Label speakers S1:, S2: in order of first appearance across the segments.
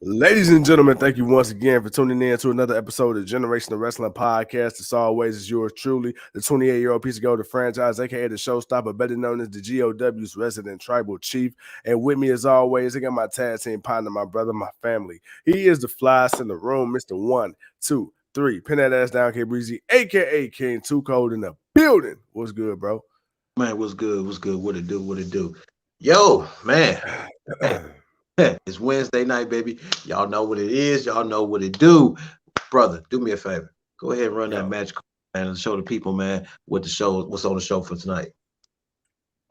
S1: Ladies and gentlemen, thank you once again for tuning in to another episode of Generational Wrestling Podcast. As always, is yours truly, the 28-year-old piece of gold, the franchise, aka the showstopper, better known as the GOW's resident tribal chief. And with me, as always, I got my tag team partner, my brother, my family. He is the flyest in the room, Mr. 1, 2, 3. Pin that ass down, K Breezy, aka King Too Cold in the building. What's good, bro?
S2: Man, what's good? What's good? What it do? What it do? Yo, man. It's Wednesday night, baby. Y'all know what it is. Y'all know what it do. Brother, do me a favor. Go ahead and run that match, man, and show the people, man, what's on the show for tonight.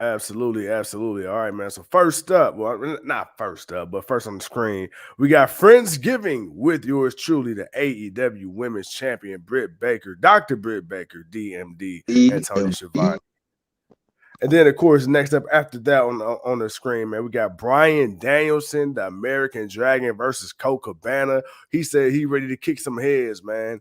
S1: Absolutely. All right, man. So first up, well, not first up, but first on the screen, we got Friendsgiving with yours truly, the AEW Women's Champion, Britt Baker, Dr. Britt Baker, DMD, and Tony Schiavone. And then, of course, next up after that on the screen, man, we got Bryan Danielson, the American Dragon versus Colt Cabana. He said he ready to kick some heads, man.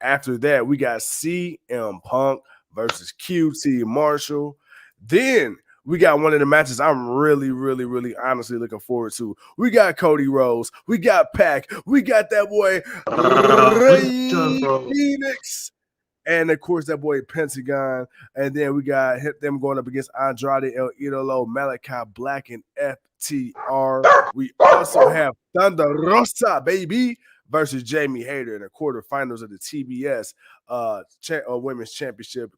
S1: After that, we got CM Punk versus QT Marshall. Then we got one of the matches I'm really honestly looking forward to. We got Cody Rhodes. We got Pac. We got that boy Phoenix. And, of course, that boy Pentagon. And then we got them going up against Andrade El Idolo, Malachi Black, and FTR. We also have Thunder Rosa, baby, versus Jamie Hayter in the quarterfinals of the TBS Women's Championship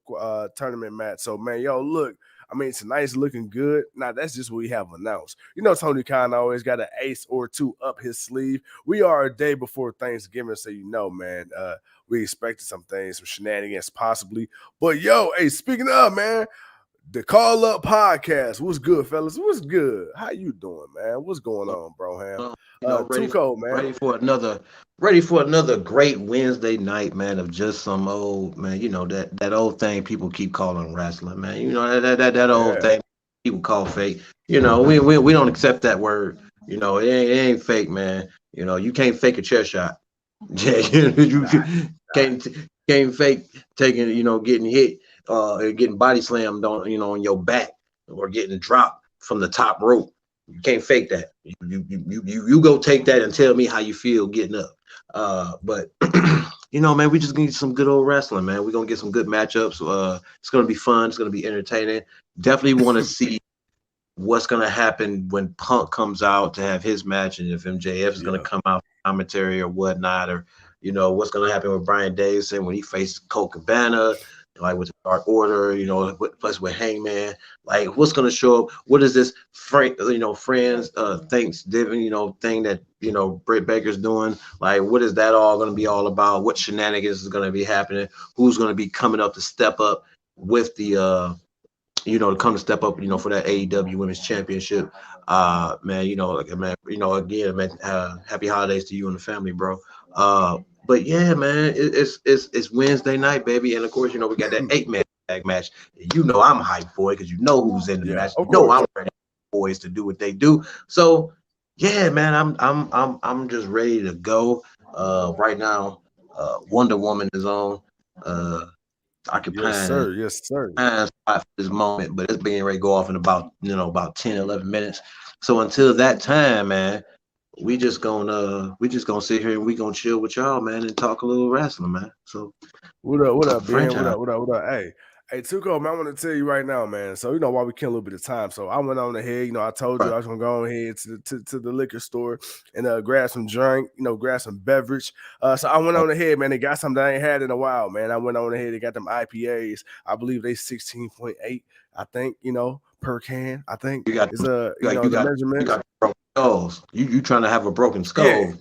S1: tournament match. So, man, yo, look. I mean, tonight's looking good. Now, that's just what we have announced. You know, Tony Khan always got an ace or two up his sleeve. We are a day before Thanksgiving, so you know, man, we expected some things, some shenanigans possibly. But, yo, hey, speaking of, man, the Call Up Podcast. What's good, fellas? What's good? How you doing, man? What's going on, bro, Ham? Too cold, man.
S2: Ready for another great Wednesday night, man, of just some old, man, you know, that old thing people keep calling wrestling, man. You know, that old thing people call fake. You know, we don't accept that word. You know, it ain't fake, man. You know, you can't fake a chair shot. You can't fake taking, you know, getting hit, getting body slammed on, you know, on your back or getting dropped from the top rope. You can't fake that. You go take that and tell me how you feel getting up. But you know, man, we just gonna get some good old wrestling, man. We're gonna get some good matchups. It's gonna be fun. It's gonna be entertaining. Definitely want to see what's gonna happen when Punk comes out to have his match, and if MJF is gonna come out for commentary or whatnot, or you know what's gonna happen with Bryan Danielson when he faces Colt Cabana. Like with the Dark Order, you know, plus with Hangman, like what's gonna show up? What is this friends Thanksgiving, you know, thing that you know Britt Baker's doing? Like, what is that all gonna be all about? What shenanigans is gonna be happening? Who's gonna be coming up to step up with the you know, to come to step up, you know, for that AEW Women's Championship? Man, you know, like, man, you know, again, man, happy holidays to you and the family, bro. But yeah, man, it's Wednesday night, baby, and of course, you know, we got that 8-man tag match. You know, I'm hyped for it because you know who's in the match. You know, I'm ready for boys to do what they do. So yeah, man, I'm just ready to go. Right now, Wonder Woman is on. Occupying
S1: yes sir
S2: spot for this moment, but it's being ready to go off in about 10, 11 minutes. So until that time, man, we just gonna sit here and we gonna chill with y'all, man, and talk a little wrestling, man. So
S1: what up, Ben? What up? Hey, Tuco, man, I want to tell you right now, man. So, you know, while we kill a little bit of time. So I went on ahead, you know, I told you I was going to go ahead to the liquor store and grab some drink, you know, grab some beverage. So I went on ahead, man. They got something I ain't had in a while, man. I went on ahead. They got them IPAs. I believe they 16.8, I think, you know, per can. I think
S2: you got
S1: the measurement.
S2: You got broken skulls. You trying to have a broken skull.
S1: Yeah.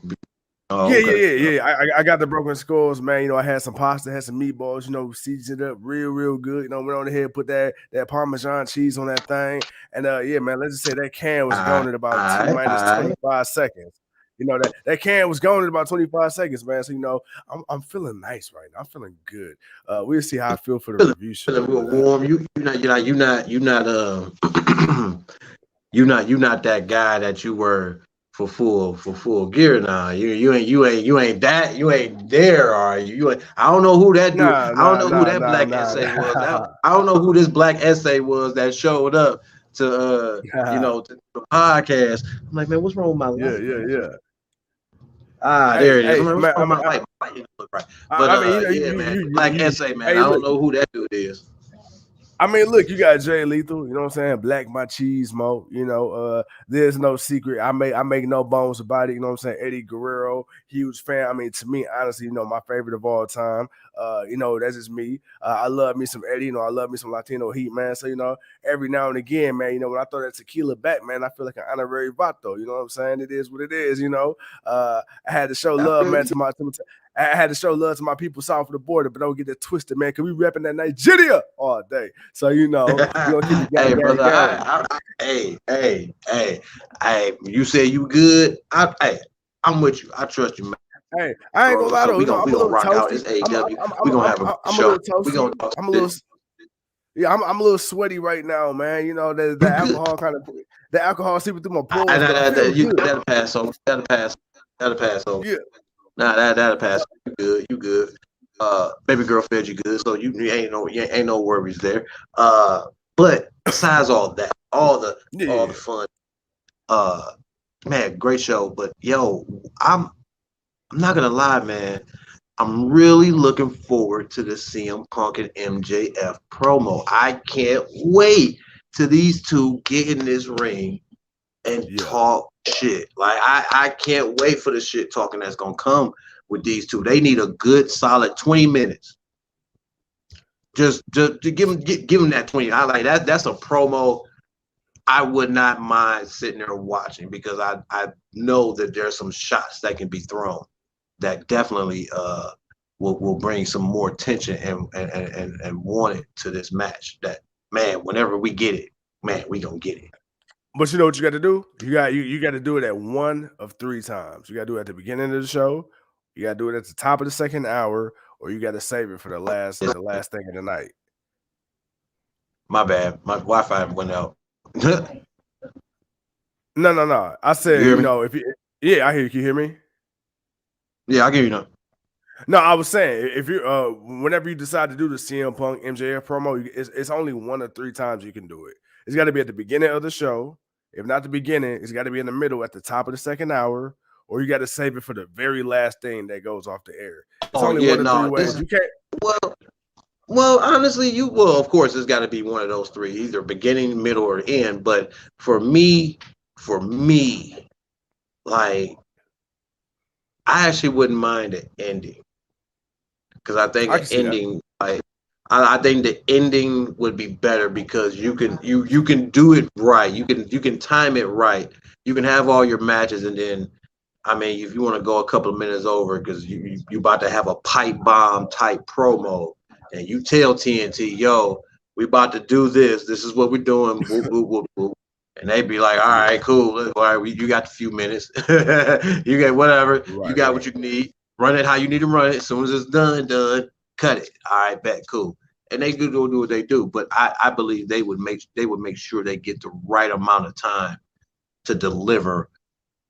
S1: Oh, yeah. I got the broken skulls, man. You know, I had some pasta, had some meatballs, you know, seasoned it up real good. You know, went on ahead, put that Parmesan cheese on that thing. And yeah, man, let's just say that can was gone in about T minus 25 seconds. You know, that can was gone in about 25 seconds, man. So, you know, I'm feeling nice right now. I'm feeling good. We'll see how I feel for the review show.
S2: Feeling real warm. You're not that guy that you were for full gear now. You ain't there, are you? I don't know who that dude. I don't know who that black essay was. I don't know who this black essay was that showed up to to the podcast. I'm like, man, what's wrong with my life?
S1: Yeah.
S2: There it is.
S1: Hey,
S2: I'm like, what's
S1: man,
S2: wrong with my light? My light didn't look right. But
S1: I mean, you know,
S2: yeah, man, Black Essay, man.
S1: hey,
S2: I don't
S1: look.
S2: know who that dude is.
S1: I mean, look, you got Jay Lethal, you know what I'm saying? Black Machismo, you know, there's no secret. I make no bones about it, you know what I'm saying? Eddie Guerrero, huge fan. I mean, to me, honestly, you know, my favorite of all time. You know, that's just me. I love me some Eddie, you know, I love me some Latino heat, man. So, you know, every now and again, man, you know, when I throw that tequila back, man, I feel like an honorary vato, you know what I'm saying? It is what it is, you know. I had to show love, man, I had to show love to my people south of the border, but don't get it twisted, man, because we repping that Nigeria all day. So, you know, we're going to keep the gang,
S2: Hey, brother.
S1: going.
S2: Hey. You say you good? I'm with you. I trust you, man.
S1: Hey, I ain't gonna
S2: Bro,
S1: lie
S2: so
S1: though.
S2: we
S1: You know,
S2: gonna
S1: I'm
S2: we
S1: a
S2: gonna
S1: little
S2: rock out
S1: toasty.
S2: this AEW. We gonna have a
S1: I'm a
S2: show.
S1: little
S2: We
S1: toasty.
S2: gonna talk
S1: I'm a little,
S2: shit.
S1: yeah. I'm a little sweaty right now, man. You know, the
S2: You good?
S1: alcohol seeping through my pores, but I feel
S2: You
S1: good.
S2: that'll pass over. That'll pass over.
S1: Yeah,
S2: Nah, that'll pass. You good? You good? Baby girl fed you good, so you ain't no worries there. But besides all the
S1: yeah.
S2: fun, man, great show. But yo, I'm not gonna lie, man. I'm really looking forward to the CM Punk and MJF promo. I can't wait till these two get in this ring and
S1: Yeah.
S2: talk shit. Like I can't wait for the shit talking that's gonna come with these two. They need a good solid 20 minutes. Just to give them that 20. I like that. That's a promo I would not mind sitting there watching because I know that there's some shots that can be thrown that definitely will bring some more tension and want it to this match. That man, whenever we get it, man, we gonna get it.
S1: But you know what you got to do? You got to do it at one of three times. You got to do it at the beginning of the show. You got to do it at the top of the second hour, or you got to save it for the last thing of the night.
S2: My bad, my Wi-Fi went out.
S1: No. I
S2: You
S1: said,
S2: hear
S1: you
S2: me?
S1: know, yeah, I hear you. Can you hear me?
S2: Yeah, I'll give you that.
S1: No, I was saying if you whenever you decide to do the CM Punk MJF promo, it's only one or three times you can do it. It's got to be at the beginning of the show. If not the beginning, it's got to be in the middle at the top of the second hour, or you got to save it for the very last thing that goes off the air. It's
S2: Oh
S1: only
S2: yeah,
S1: one or three
S2: no,
S1: ways. You can't.
S2: well, honestly, of course, it's got to be one of those three, either beginning, middle, or end. But for me, like I actually wouldn't mind an ending because I think
S1: I
S2: an
S1: can see that.
S2: ending, like I think the ending would be better because you can do it right. You can time it right. You can have all your matches, and then I mean, if you want to go a couple of minutes over because you about to have a pipe bomb type promo, and you tell TNT, yo, we about to do this. This is what we're doing. Whoop, whoop, whoop, whoop. And they'd be like, all right, cool. All right, you got a few minutes. You got whatever. You got what you need. Run it how you need to run it. As soon as it's done, cut it. All right, bet, cool. And they do what they do. But I believe they would make sure they get the right amount of time to deliver.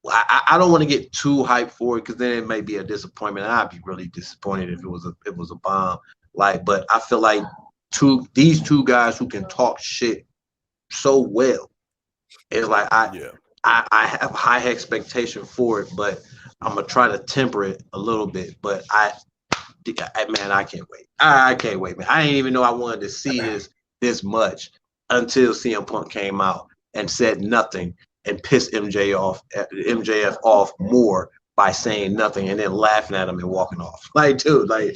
S2: I don't want to get too hyped for it because then it may be a disappointment. I'd be really disappointed if it was a bomb. Like, but I feel like these two guys who can talk shit so well. It's like I have high expectation for it, but I'm gonna try to temper it a little bit. But man, I can't wait. I can't wait, man. I didn't even know I wanted to see this much until CM Punk came out and said nothing and pissed MJF off more by saying nothing and then laughing at him and walking off. Like, dude, like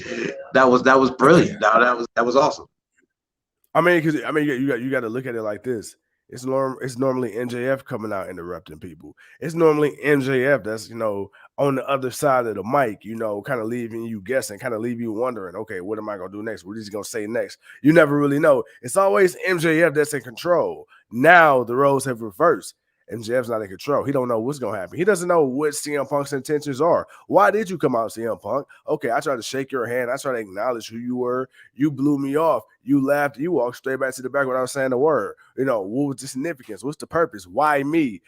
S2: that was brilliant. That was awesome.
S1: I mean, because you got to look at it like this. It's normally MJF coming out interrupting people. It's normally MJF that's on the other side of the mic, kind of leaving you guessing, kind of leave you wondering, okay, what am I gonna do next? What is he gonna say next? You never really know. It's always MJF that's in control. Now the roles have reversed. MJF's not in control. He don't know what's gonna happen. He doesn't know what CM Punk's intentions are. Why did you come out, CM Punk? Okay, I tried to shake your hand. I tried to acknowledge who you were. You blew me off. You laughed. You walked straight back to the back without saying a word. What was the significance? What's the purpose? Why me?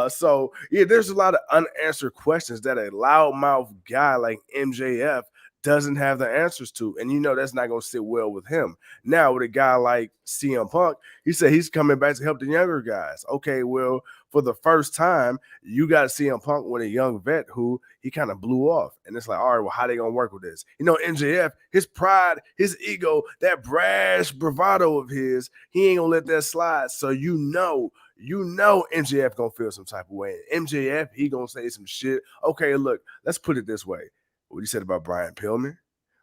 S1: So yeah, there's a lot of unanswered questions that a loudmouth guy like MJF doesn't have the answers to. And that's not going to sit well with him. Now, with a guy like CM Punk, he said he's coming back to help the younger guys. Okay, well, for the first time, you got CM Punk with a young vet who he kind of blew off. And it's like, all right, well, how they going to work with this? MJF, his pride, his ego, that brash bravado of his, he ain't going to let that slide. So MJF gonna feel some type of way. MJF, he gonna say some shit. Okay, look, let's put it this way. What he said about Brian Pillman,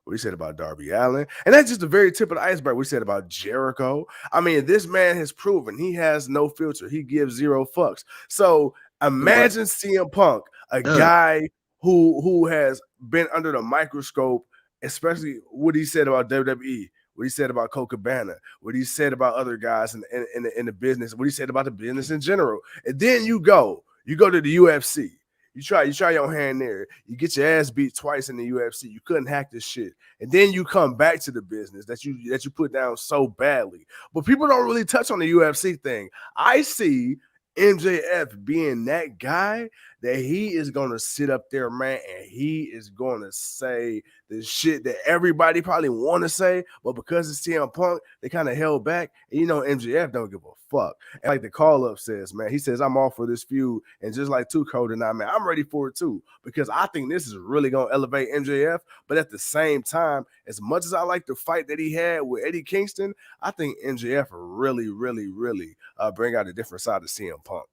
S1: what he said about Darby Allin, and that's just the very tip of the iceberg. What he said about Jericho. I mean, this man has proven he has no filter. He gives zero fucks. So imagine CM Punk, a guy who has been under the microscope, especially what he said about WWE, what he said about Coca Cabana, what he said about other guys in the business, what he said about the business in general. And then you go to the UFC. You try your hand there. You get your ass beat twice in the UFC. You couldn't hack this shit. And then you come back to the business that you put down so badly. But people don't really touch on the UFC thing. I see MJF being that guy that he is going to sit up there, man, and he is going to say the shit that everybody probably want to say, but because it's CM Punk, they kind of held back. And MJF don't give a fuck. And like the call-up says, man, he says, I'm all for this feud. And just like Two Code and I, man, I'm ready for it too, because I think this is really going to elevate MJF. But at the same time, as much as I like the fight that he had with Eddie Kingston, I think MJF really, really, really bring out a different side of CM Punk.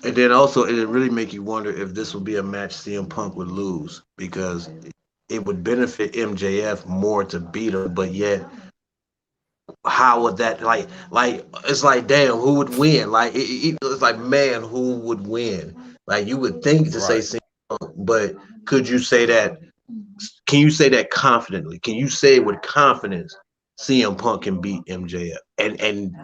S2: And then also, it really make you wonder if this would be a match CM Punk would lose, because it would benefit MJF more to beat him, but yet, how would that like it's like, damn, who would win? Like it's like, man, who would win? Like, you would think to say CM Punk, but could you say that? Can you say that confidently? Can you say with confidence CM Punk can beat MJF and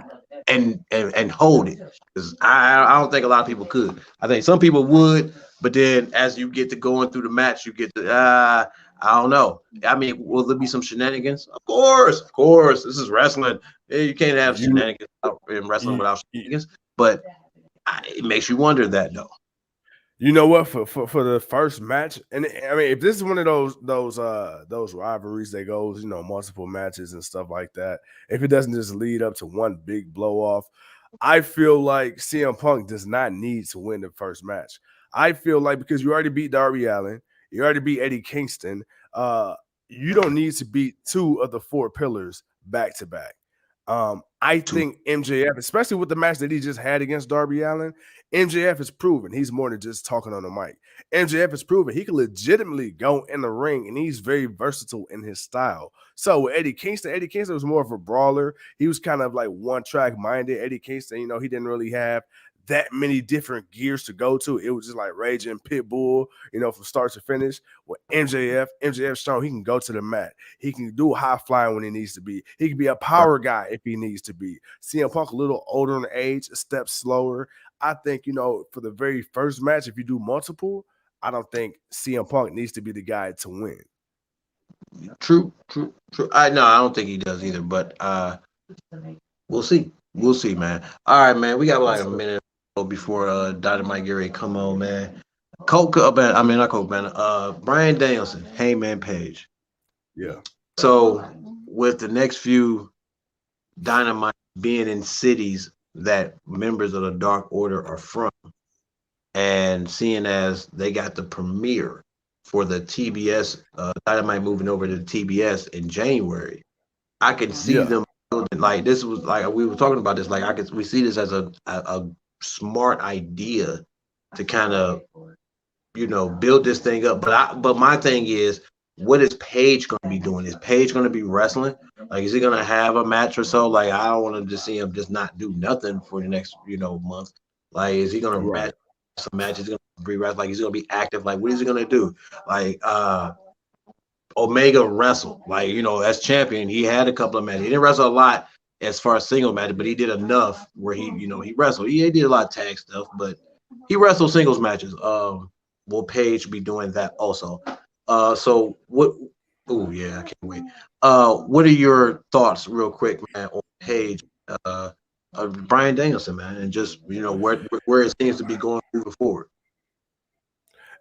S2: hold it? Because I don't think a lot of people could. I think some people would, but then as you get to going through the match, you get to I don't know. I mean, will there be some shenanigans? Of course. This is wrestling. You can't have shenanigans in wrestling without shenanigans. But it makes you wonder that, though.
S1: You know what? For the first match, and I mean, if this is one of those rivalries that goes, multiple matches and stuff like that, if it doesn't just lead up to one big blow off, I feel like CM Punk does not need to win the first match. I feel like, because you already beat Darby Allin, you already beat Eddie Kingston, you don't need to beat two of the four pillars back to back. I think MJF, especially with the match that he just had against Darby Allin, MJF has proven he's more than just talking on the mic. MJF has proven he can legitimately go in the ring, and he's very versatile in his style. So with Eddie Kingston was more of a brawler. He was kind of like one-track minded. Eddie Kingston, he didn't really have that many different gears to go to. It was just like raging Pitbull, from start to finish. With MJF strong, he can go to the mat. He can do high flying when he needs to be. He can be a power guy if he needs to be. CM Punk a little older in age, a step slower. I think, for the very first match, if you do multiple, I don't think CM Punk needs to be the guy to win.
S2: True. I don't think he does either, but we'll see. We'll see, man. All right, man. We got like a minute before Dynamite get ready to come on, man. Bryan Danielson, Hangman Page.
S1: Yeah.
S2: So with the next few Dynamite being in cities that members of the Dark Order are from, and seeing as they got the premiere for the TBS Dynamite moving over to TBS in January, I can see them building, like, this was like we were talking about this, like we see this as a smart idea to kind of build this thing up. But my thing is, what is Page going to be doing? Is Page going to be wrestling? Like, is he going to have a match or so? Like, I don't want to just see him just not do nothing for the next month. Like, is he going to match some matches? He's going to be wrestling. Like, he's going to be active. Like, what is he going to do? Like, Omega wrestled. Like, as champion, he had a couple of matches. He didn't wrestle a lot as far as single matches, but he did enough where he wrestled. He did a lot of tag stuff, but he wrestled singles matches. Will Page be doing that also? So what? Oh yeah, I can't wait. What are your thoughts, real quick, man, on Page, Bryan Danielson, man, and just where it seems to be going moving forward?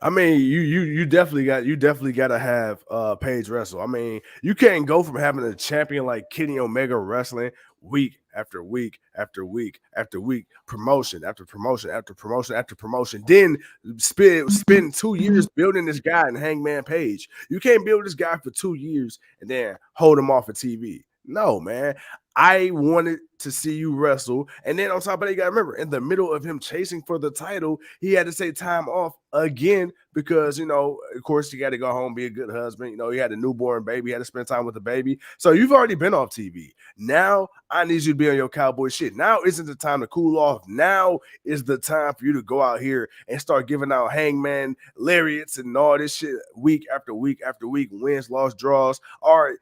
S1: I mean, you definitely got to have Paige wrestle. I mean, you can't go from having a champion like Kenny Omega wrestling week after week after week after week, promotion after promotion after promotion after promotion. Then spend 2 years building this guy in Hangman Page. You can't build this guy for 2 years and then hold him off of TV. No, man. I wanted to see you wrestle. And then on top of that, you got to remember, in the middle of him chasing for the title, he had to take time off again because, of course, you got to go home, be a good husband. He had a newborn baby, he had to spend time with the baby. So you've already been off TV. Now I need you to be on your cowboy shit. Now isn't the time to cool off. Now is the time for you to go out here and start giving out hangman lariats and all this shit week after week after week, wins, loss, draws. All right.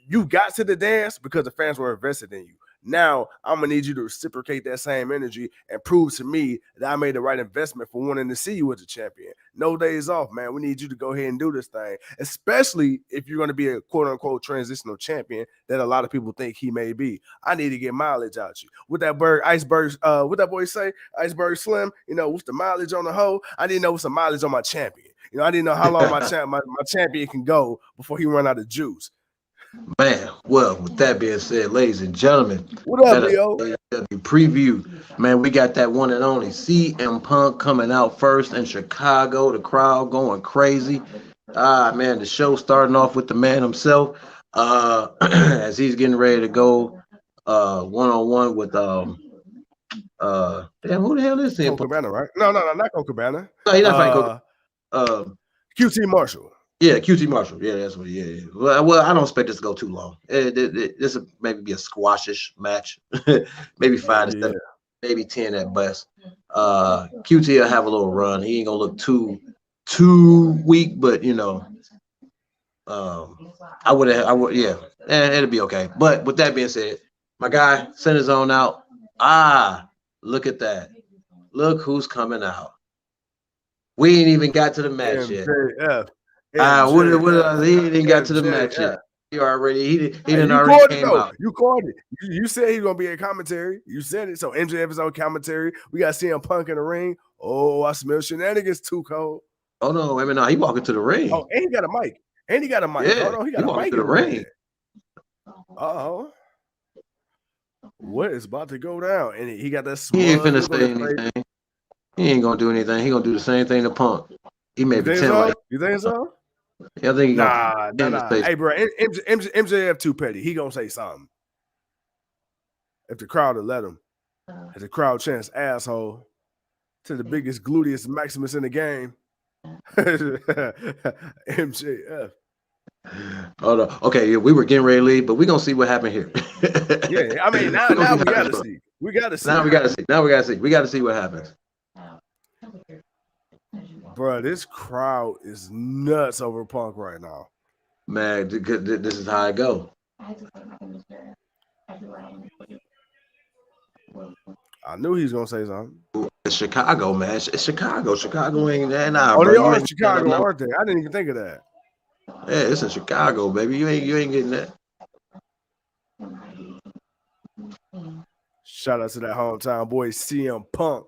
S1: You got to the dance because the fans were invested in you. Now I'm gonna need you to reciprocate that same energy and prove to me that I made the right investment for wanting to see you as a champion. No days off, man. We need you to go ahead and do this thing, especially if you're going to be a quote unquote transitional champion that a lot of people think he may be. I need to get mileage out you. What that what that boy say? Iceberg Slim, what's the mileage on the hoe? I need to know what's the mileage on my champion. I need to know how long my champion can go before he run out of juice.
S2: Man, well, with that being said, ladies and gentlemen,
S1: what up, Leo?
S2: AEW preview. Man, we got that one and only CM Punk coming out first in Chicago. The crowd going crazy. Man, the show starting off with the man himself. As he's getting ready to go one-on-one with damn, who the hell is CM
S1: Punk? Cabana, right? No, not Colt Cabana.
S2: No, he's not fighting Colt.
S1: QT Marshall.
S2: Yeah, QT Marshall. Yeah, that's what. Yeah. Well, I don't expect this to go too long. This will maybe be a squashish match, maybe 5 to 7, maybe 10 at best. QT will have a little run. He ain't gonna look too weak, but I would, yeah, it'll be okay. But with that being said, my guy sent his own out. Look at that. Look who's coming out. We ain't even got to the match yet. He didn't got to the match yet. He didn't already came out.
S1: You called it. You said he's gonna be in commentary. You said it. So MJF is on commentary. We got CM Punk in the ring. Oh, I smell shenanigans too cold.
S2: Oh no, wait a minute. No, he walking to the ring.
S1: Oh, and he got a mic. Yeah, hold on, he got a mic
S2: to the ring.
S1: Uh-oh. What is about to go down? And he got that smug.
S2: He ain't finna say anything. He ain't gonna do anything. He gonna do the same thing to Punk. He may pretend like.
S1: You think so?
S2: Yeah, I think he
S1: nah. Hey, bro, MJF too petty. He gonna say something. If the crowd will let him. If the crowd chants asshole to the biggest gluteus maximus in the game. MJF.
S2: Hold on. Okay, yeah, we were getting ready to leave, but we're gonna see what happened here.
S1: Yeah, I mean now we gotta see. We gotta see.
S2: Now we gotta see. We gotta see what happens.
S1: Bro, this crowd is nuts over Punk right now.
S2: Man, this is how I go.
S1: I knew he was gonna say something.
S2: It's Chicago, man. It's Chicago. Chicago ain't that now.
S1: Oh, they are in Chicago, aren't they? I didn't even think of that.
S2: Yeah, it's in Chicago, baby. You ain't getting that.
S1: Shout out to that hometown boy, CM Punk.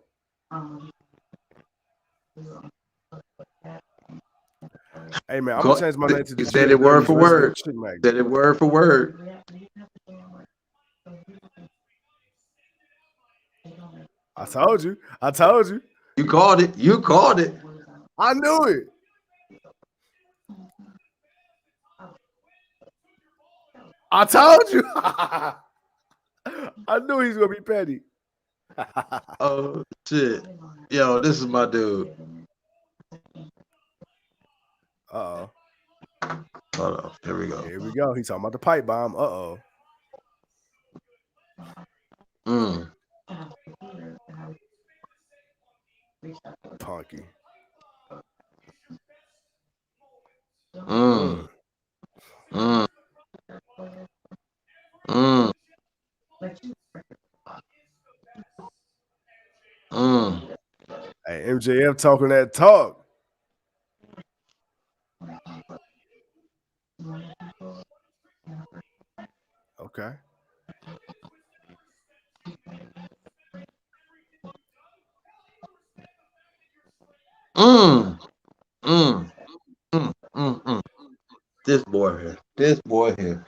S1: Hey man, I'm gonna change my name to the.
S2: Said it word for word. Said it word for word.
S1: I told you.
S2: You called it.
S1: I knew it. I told you. I knew he's gonna be petty.
S2: Oh shit. Yo, this is my dude.
S1: Uh-oh.
S2: Hold on. Here we go.
S1: He's talking about the pipe bomb. Uh-oh. Punky. Hey, MJF talking that talk. Okay.
S2: This boy here. This boy here.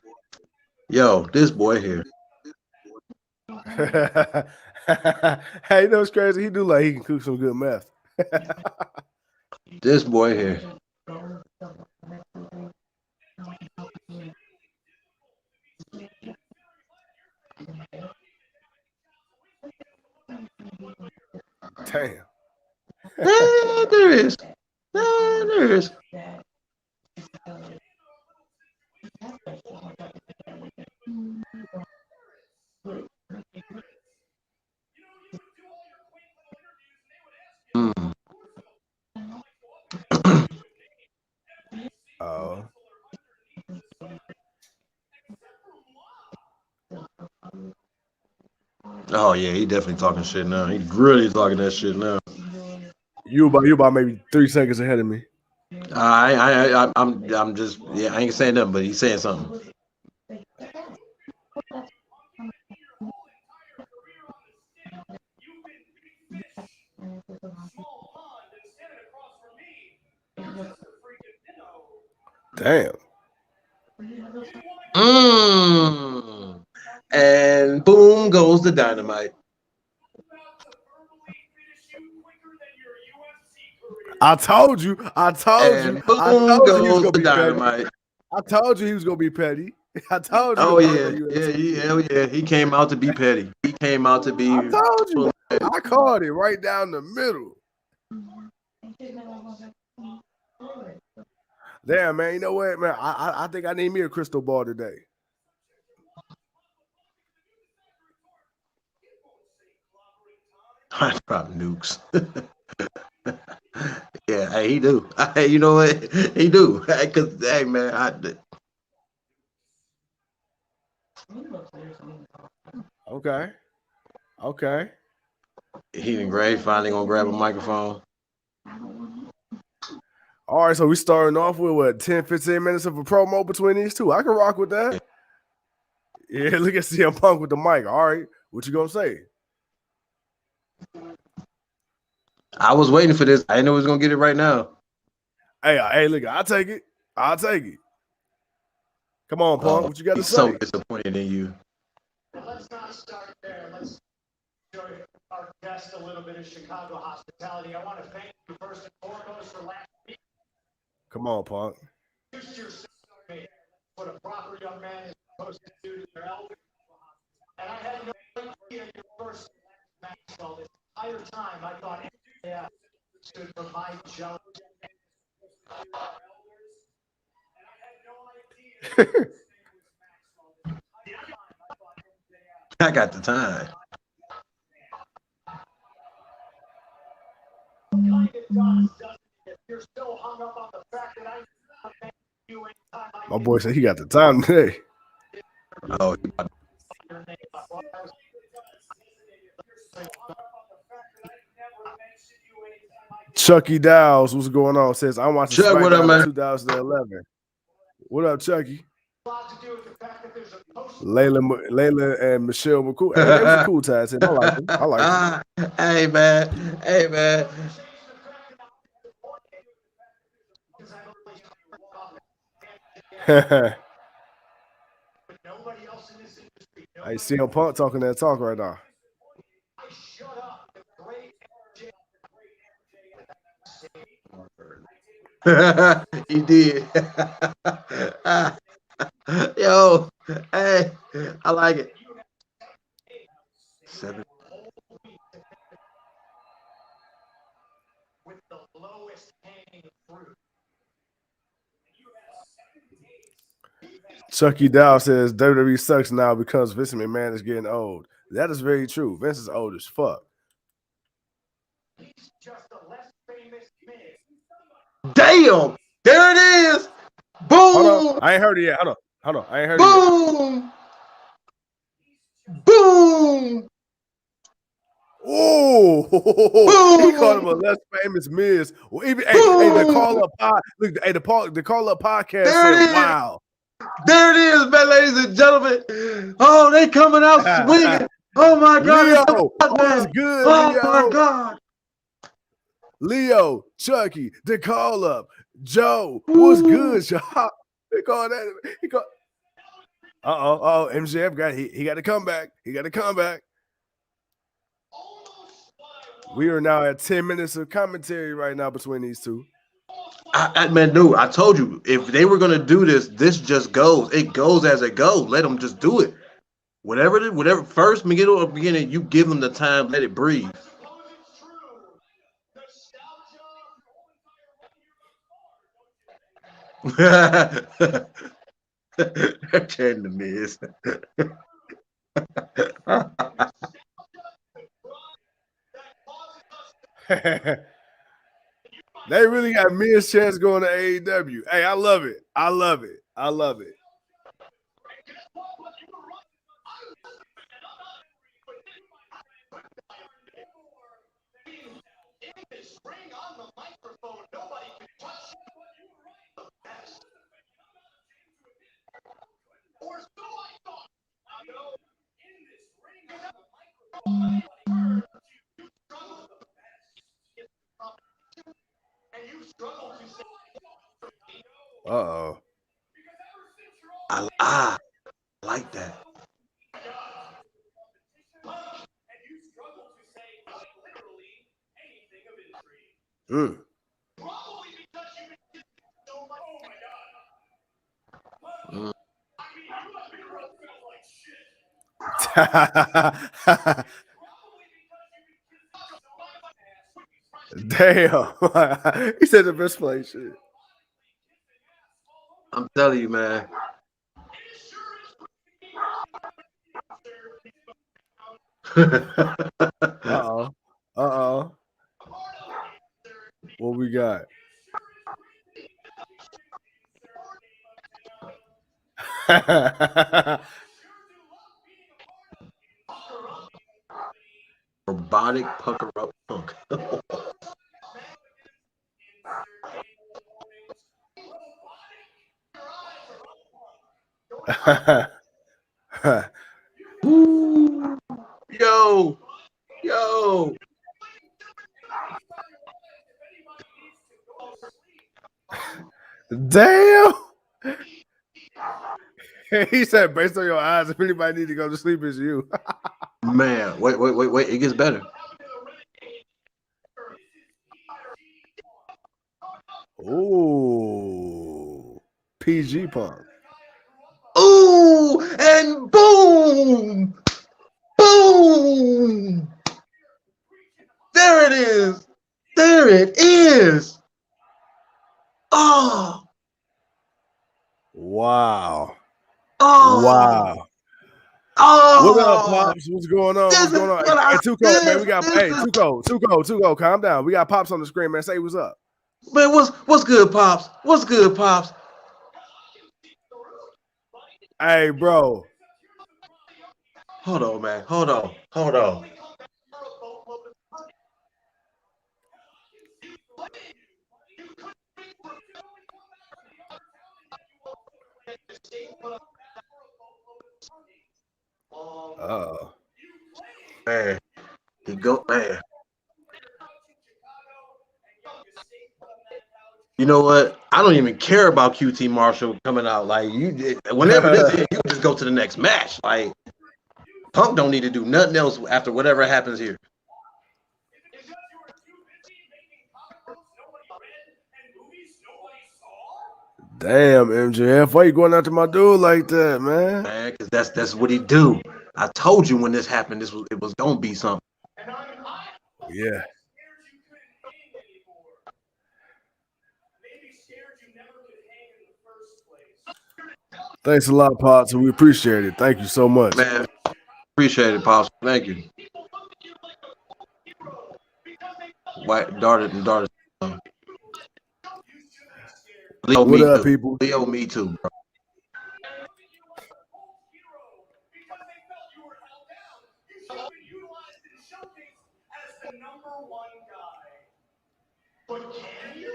S2: Yo, this boy here.
S1: Hey, you know what's crazy? He do like he can cook some good meth.
S2: This boy here.
S1: Damn.
S2: There is. There is. Mm.
S1: Oh.
S2: Oh yeah, he definitely talking shit now. He really talking that shit now.
S1: You about maybe 3 seconds ahead of me.
S2: I'm just I ain't saying nothing, but he's saying something.
S1: Damn.
S2: And boom goes the dynamite.
S1: I told you. I told you.
S2: And boom
S1: I told you he was
S2: goes
S1: gonna
S2: the
S1: be petty.
S2: dynamite.
S1: I told you he was gonna be petty. I told you.
S2: Oh yeah,
S1: UFC.
S2: yeah. He came out to be petty. He came out to be.
S1: I told you. I called it right down the middle. Damn, man. You know what, man? I think I need me a crystal ball today.
S2: I drop nukes. Yeah, hey, he do. Hey, you know what? He do. Cause hey, man,
S1: Okay. Okay.
S2: he and Gray finally gonna grab a microphone.
S1: All right, so we starting off with what 10, 15 minutes of a promo between these two. I can rock with that. Yeah, look at CM Punk with the mic. All right, what you gonna say?
S2: I was waiting for this. I didn't know he was gonna get it right now.
S1: Hey, look, I'll take it. I'll take it. Come on, Punk. What you got to say?
S2: So disappointed in you.
S3: Let's not start there. Let's show our guest a little bit of Chicago hospitality. I want to thank you first and foremost for last week.
S1: Come on, Punk.
S3: Introduce yourself to me. What a proper young man is supposed to do to their elders. And I had no idea your first Maxwell this entire time. I thought MJF stood for my jealous.
S2: I got the time.
S1: My boy said he got the time today.
S2: Oh,
S1: Chucky Dowles, what's going on? Says I'm watching
S2: Chuck, what up,
S1: SmackDown
S2: man?
S1: 2011. What up, Chucky? Layla and Michelle McCool. Hey, that was a cool tag team. I like them. I like them.
S2: Hey, man. Hey, man.
S1: I see him Punk talking that talk right now.
S2: He did. Yo, hey, I like it. 7.
S3: With the lowest hanging fruit.
S1: Chucky Dow says WWE sucks now because Vince McMahon is getting old. That is very true. Vince is old as fuck.
S3: He's just a less famous man.
S2: Damn! There it is! Boom!
S1: Hold on. I ain't heard it yet. Hold on. I ain't heard it
S2: yet. Boom!
S1: Oh, he called him a less famous Miz. Well, even hey, the call up pod. Look, hey, the call up podcast said, "Wow."
S2: There it is, man, ladies and gentlemen. Oh, they coming out swinging. Oh my God,
S1: Leo, what's good,
S2: oh
S1: Leo?
S2: my God,
S1: Leo, Chucky, the call up, Joe, what's good, y'all? They call that. He call. Oh, MJF he got to come back. He got to come back. We are now at 10 minutes of commentary right now between these two.
S2: Man, dude, I told you, if they were gonna do this just goes. It goes as it goes. Let them just do it. Whatever. First, beginning, you give them the time, let it breathe. Chanting the Miz.
S1: They really got Miz chance going to AEW. Hey, I love it. I love it. I love it. Uh-oh.
S2: I like that.
S1: Mm. Damn. He said the best play shit.
S2: I'm telling you, man.
S1: Uh-oh. What we got?
S2: Robotic pucker up punk. Ooh, yo.
S1: Damn. He said, based on your eyes, if anybody need to go to sleep, it's you.
S2: Man, wait. It gets better.
S1: Ooh. PG Punk.
S2: Ooh, and boom. Boom. There it is. There it is. Oh.
S1: Wow.
S2: Oh.
S1: Wow.
S2: Oh.
S1: What up, Pops? What's going on? What's going on? Hey, Tuco, man, we got Tuco, calm down. We got Pops on the screen, man. Say what's up.
S2: Man, what's good, Pops? What's good, Pops?
S1: Hey, bro.
S2: Hold on, man. Hold on.
S1: Uh-oh.
S2: Man, he go, man. You know what? I don't even care about QT Marshall coming out. Like whenever this hit, you just go to the next match. Like Punk don't need to do nothing else after whatever happens here.
S1: Damn, MJF, why you going after my dude like that, man?
S2: Man, because that's what he do. I told you when this happened, it was gonna be something.
S1: Yeah. Thanks a lot, Pops. We appreciate it. Thank you so much.
S2: Man, appreciate it, Pops. Thank you. White darted. Leo,
S1: What up,
S2: too.
S1: people?
S2: Leo, me too, bro.
S3: But can you?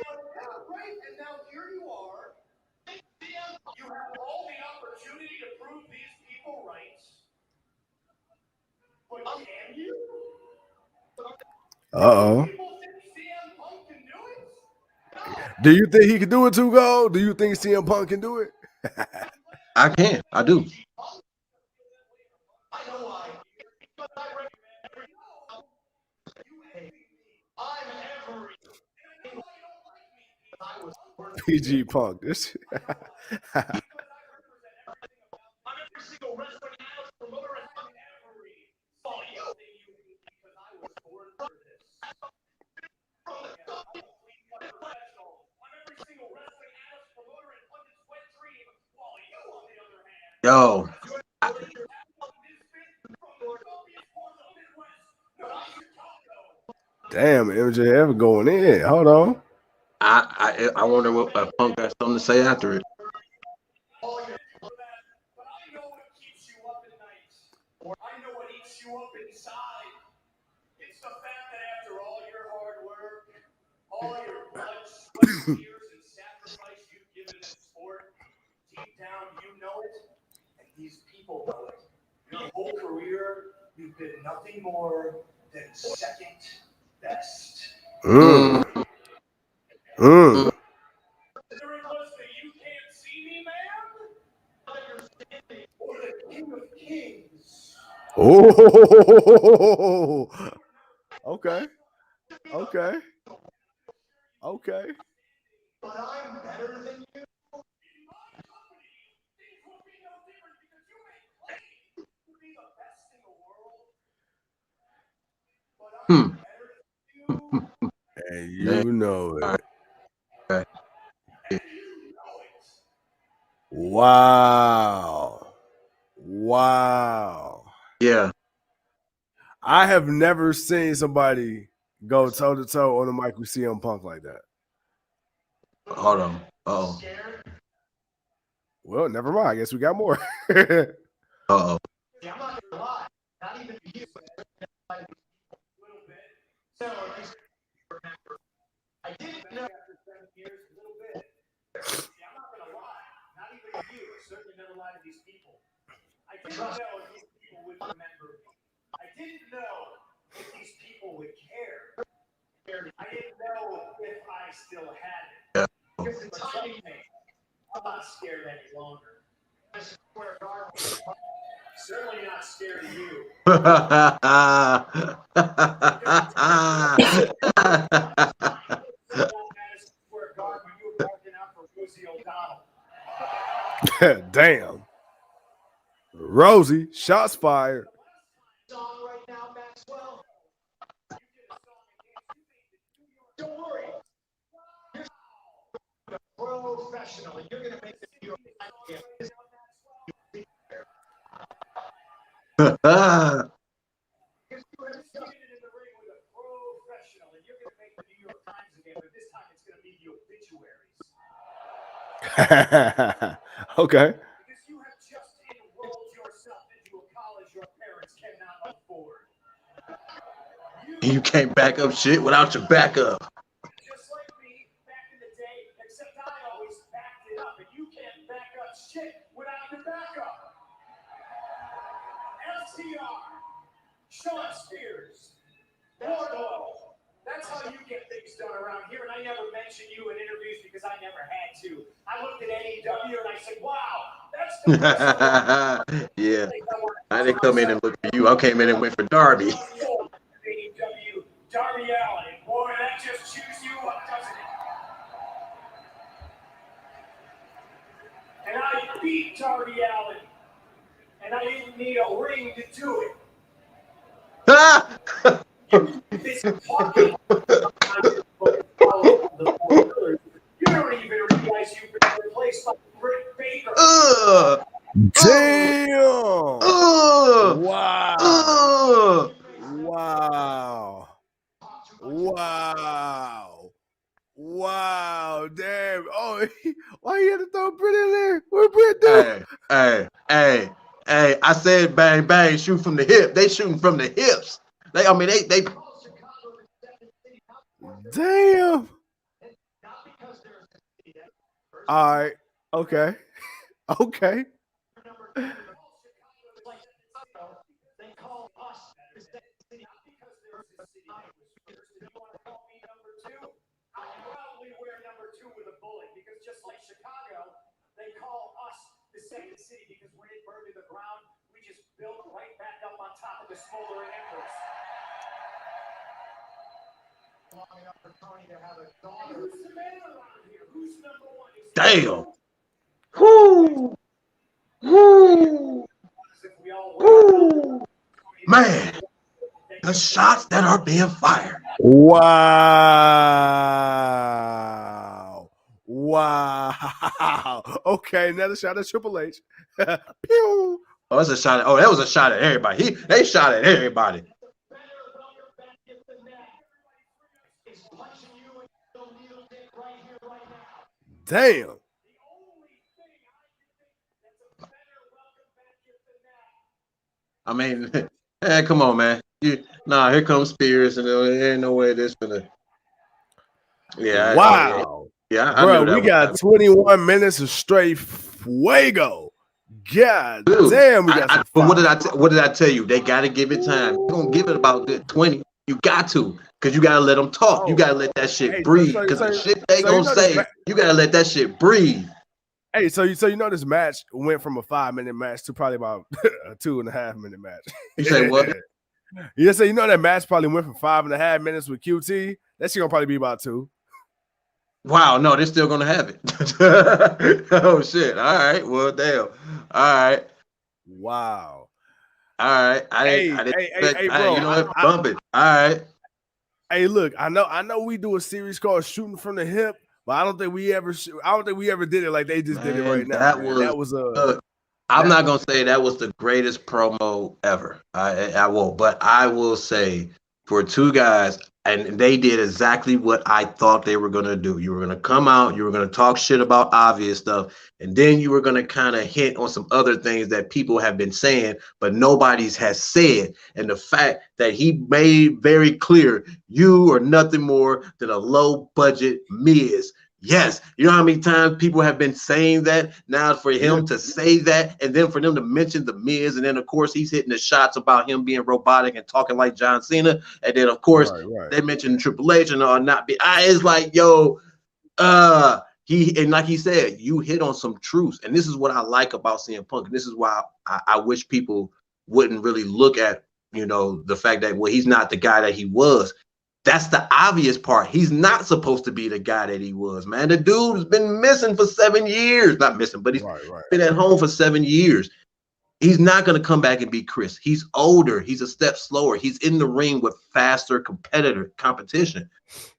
S3: Right, and now here you are. You have all the opportunity to prove these people right. But can you?
S1: Uh-oh. Do you think he can do it, Tugo? Do you think CM Punk can do it?
S2: I can. I do.
S3: I know why. I'm every. I was
S1: PG Punk. This
S3: I'm every single wrestling analyst, promoter, and all you. Because I was born for this. I'm every single wrestling analyst, promoter, and pundit's wet dream, while you, on the other hand,
S2: Yo,
S1: damn MJF going in. Hold on.
S2: I wonder what Punk got something to say after it.
S3: but I know what keeps you up at night. Or I know what eats you up inside. It's the fact that after all your hard work, all your blood, sweat, tears, and sacrifice you've given in sport, deep down you know it, and these people know it. Your whole career, you've been nothing more than second best.
S1: Mm. Mm.
S3: You can't see me, man? Or the King of Kings.
S1: Oh. Okay. Okay. Okay.
S3: But I'm better than you.
S2: Hmm.
S1: And
S2: Man.
S1: you know it.
S2: Okay.
S1: Wow. Wow.
S2: Yeah.
S1: I have never seen somebody go toe to toe on the mic with CM Punk like that.
S2: Hold on. Oh.
S1: Well, never mind. I guess we got more.
S2: Uh oh.
S3: I'm not gonna lie. Not even you. A little bit. So I didn't know after 7 years, a little bit. See, I'm not gonna lie. Not even you. I certainly never lied to these people. I didn't know if these people would remember me. I didn't know if these people would care. I didn't know if I still had it.
S2: Yeah.
S3: Because the timing made. I'm not scared any longer. I swear to God, certainly not scared of you. Square Garden when you were barking out for Rosie O'Donnell.
S1: Damn. Rosie, shots fired.
S3: Song right now, Maxwell. Don't worry. You're professional, and you're going to make the New York Times game. Because you have succeeded in the ring with a professional, and you're going to make the New York Times again, but this time it's going to be the obituaries.
S1: Okay.
S3: Because you have just enrolled yourself into a college your parents cannot afford.
S2: You can't back up shit without your backup.
S3: Just like me back in the day, except I always backed it up, and you can't back up shit without your backup. FTR, Sean Spears, Wardlow. That's how you get things done around here, and I never mention you in interviews because I never had to. I looked at AEW and I said, wow, that's the best.
S2: Yeah. I didn't come in and look for you. I came in and went for Darby.
S3: AEW, Darby Allin. Boy, that just chews you up, doesn't it? And I beat Darby Allin. And I didn't need a ring to do it. This talking. You don't even realize you've been replaced by Britt Baker.
S1: Damn. Wow. Wow. Wow. Wow. Damn. Oh, why you had to throw Britt in there? What Britt do?
S2: Hey. I said bang, bang, shoot from the hip. They shooting from the hips. They.
S1: Damn. All right. Okay. Okay.
S3: They call us because there's a city that was first. If you want to call me number two, I can probably wear number two with a bullet because just like Chicago, they call us
S2: Damn. Whoo. Whoo. Whoo. Man, the shots that are being fired.
S1: Wow. Wow. Okay, another shot at Triple H. Pew.
S2: Oh, that's a shot at, that was a shot at everybody. They shot at everybody.
S1: Damn.
S2: I mean, hey, come on, man. Here comes Spears, and there ain't no way this gonna. Yeah.
S1: Wow. Bro, we got 21 minutes of straight fuego. God
S2: dude,
S1: damn, we got some
S2: but what did I tell you? They got to give it time. You don't give it about 20. You got to, because you got to let them talk. You got to let that shit breathe. Because the shit they gonna say, you got to let that shit breathe.
S1: Hey, so you know this match went from a 5-minute match to probably about a 2.5-minute match.
S2: You say what?
S1: Yeah, so you know that match probably went from 5.5 minutes with QT. That shit gonna probably be about 2.
S2: Wow, no, they're still gonna have it. Oh shit! All right, well, damn. All right.
S1: Wow.
S2: All right. I didn't. Bro, you know what? Bump it. All right.
S1: Hey, look, I know we do a series called Shooting from the Hip, but I don't think we ever did it like they just did it right now. That was
S2: I'm not gonna say that was the greatest promo ever. I won't, but I will say for two guys, and they did exactly what I thought they were gonna do. You were gonna come out, you were gonna talk shit about obvious stuff, and then you were gonna kind of hint on some other things that people have been saying, but nobody's has said. And the fact that he made very clear, you are nothing more than a low budget Miz. Yes, you know how many times people have been saying that. Now for him to say that, and then for them to mention the Miz, and then of course he's hitting the shots about him being robotic and talking like John Cena, and then of course they mentioned Triple H and all not be. It's like, yo, and like he said, you hit on some truths, and this is what I like about CM Punk, and this is why I wish people wouldn't really look at, you know, the fact that, well, he's not the guy that he was. That's the obvious part. He's not supposed to be the guy that he was, man. The dude's been missing for 7 years. Not missing, but he's been at home for 7 years. He's not going to come back and be Chris. He's older. He's a step slower. He's in the ring with faster competition.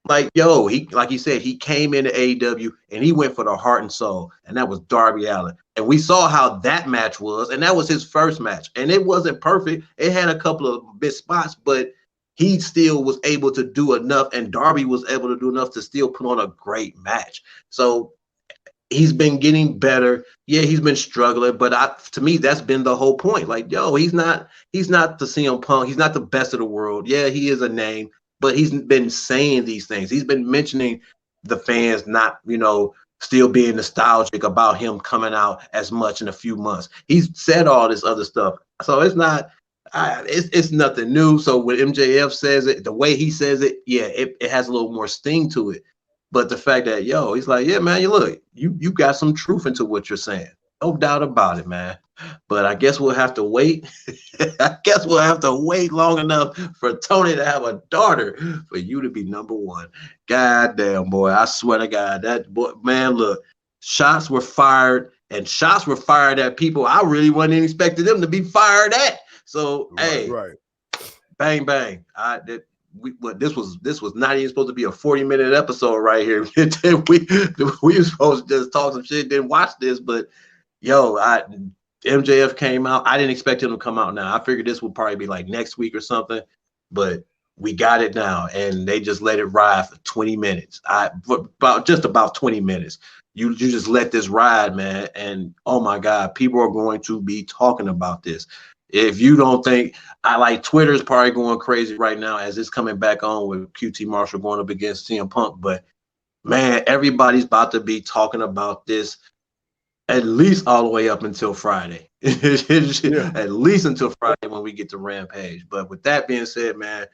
S2: Like, yo, like he said, he came into AEW and he went for the heart and soul, and that was Darby Allin. And we saw how that match was, and that was his first match. And it wasn't perfect. It had a couple of big spots, but he still was able to do enough, and Darby was able to do enough to still put on a great match. So he's been getting better. Yeah, he's been struggling, but to me, that's been the whole point. Like, yo, he's not the CM Punk. He's not the best of the world. Yeah, he is a name, but he's been saying these things. He's been mentioning the fans not, you know, still being nostalgic about him coming out as much in a few months. He's said all this other stuff. So it's not, it's nothing new. So when MJF says it, the way he says it, yeah, it has a little more sting to it. But the fact that, yo, he's like, yeah, man, you got some truth into what you're saying. No doubt about it, man. But I guess we'll have to wait. I guess we'll have to wait long enough for Tony to have a daughter for you to be number one. God damn, boy. I swear to God, that boy, man, look, shots were fired, and shots were fired at people I really wasn't expecting them to be fired at. So, bang, bang. This was not even supposed to be a 40-minute episode right here. we were supposed to just talk some shit, then watch this. But yo, MJF came out. I didn't expect him to come out now. I figured this would probably be like next week or something. But we got it now, and they just let it ride for 20 minutes. About 20 minutes. You just let this ride, man. And oh my God, people are going to be talking about this. If you don't think, Twitter's probably going crazy right now as it's coming back on with QT Marshall going up against CM Punk. But man, everybody's about to be talking about this at least all the way up until Friday. At least until Friday when we get to Rampage. But with that being said, man,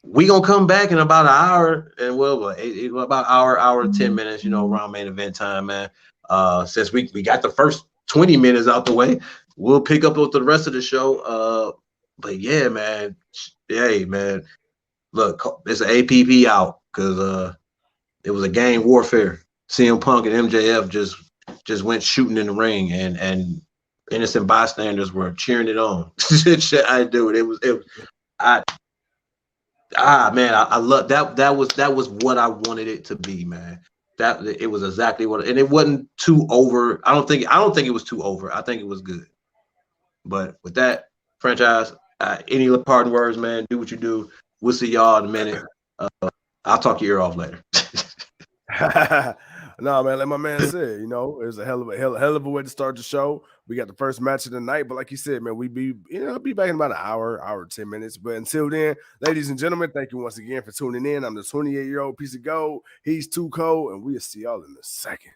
S2: we gonna come back in about an hour and about hour 10 minutes, around main event time, man. Since we got the first 20 minutes out the way, we'll pick up with the rest of the show. but yeah, man. Hey, man. Look, it's an APP out because it was a gang warfare. CM Punk and MJF just went shooting in the ring, and innocent bystanders were cheering it on. Shit, I do it. I man, I love that. That was what I wanted it to be, man. That it was exactly what, and it wasn't too over. I don't think it was too over. I think it was good. But with that, franchise, any parting words, man? Do what you do. We'll see y'all in a minute. I'll talk your ear off later.
S1: No, man, like my man said, you know, it was a hell of a way to start the show. We got the first match of the night, but like you said, man, we be back in about an hour 10 minutes. But until then, ladies and gentlemen, thank you once again for tuning in. I'm the 28-year-old piece of gold. He's too cold, and we'll see y'all in a second.